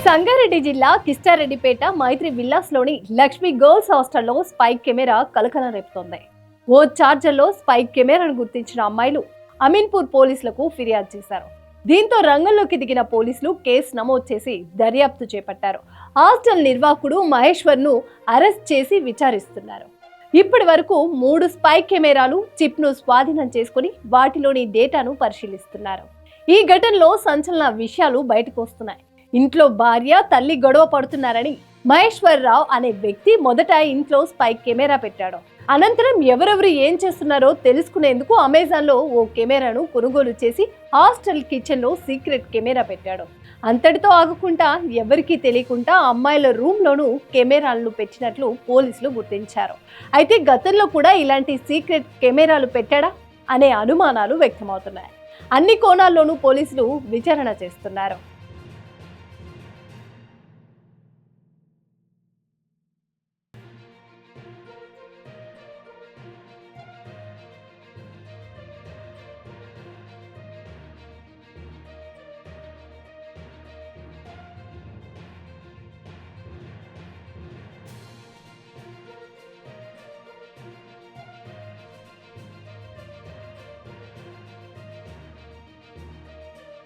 సంగారెడ్డి జిల్లా కిస్టారెడ్డిపేట మైత్రి విల్లాస్లోని లక్ష్మీ గర్ల్స్ హాస్టల్లో spike camera కలకలం రేపుతోంది. ఓ చార్జర్లో స్పైక్ కెమెరాను గుర్తించిన అమ్మాయిలు అమీన్పూర్ పోలీసులకు ఫిర్యాదు చేశారు. దీంతో రంగంలోకి దిగిన పోలీసులు కేసు నమోదు చేసి దర్యాప్తు చేపట్టారు. హాస్టల్ నిర్వాహకుడు మహేశ్వర్ను అరెస్ట్ చేసి విచారిస్తున్నారు. ఇప్పటి వరకు 3 స్పైక్ కెమెరాలు చిప్ను స్వాధీనం చేసుకుని వాటిలోని డేటాను పరిశీలిస్తున్నారు. ఈ ఘటనలో సంచలన విషయాలు బయటకు వస్తున్నాయి. ఇంట్లో భార్య తల్లి గొడవ పడుతున్నారని మహేశ్వరరావు అనే వ్యక్తి మొదట ఇంట్లో స్పైక్ కెమెరా పెట్టాడు. అనంతరం ఎవరెవరు ఏం చేస్తున్నారో తెలుసుకునేందుకు అమెజాన్లో ఓ కెమెరాను కొనుగోలు చేసి హాస్టల్ కిచెన్లో సీక్రెట్ కెమెరా పెట్టాడు. అంతటితో ఆగకుండా ఎవరికీ తెలియకుండా అమ్మాయిల రూమ్లోనూ కెమెరాలను పెట్టినట్లు పోలీసులు గుర్తించారు. అయితే గతంలో కూడా ఇలాంటి సీక్రెట్ కెమెరాలు పెట్టాడా అనే అనుమానాలు వ్యక్తమవుతున్నాయి. అన్ని కోణాల్లోనూ పోలీసులు విచారణ చేస్తున్నారు.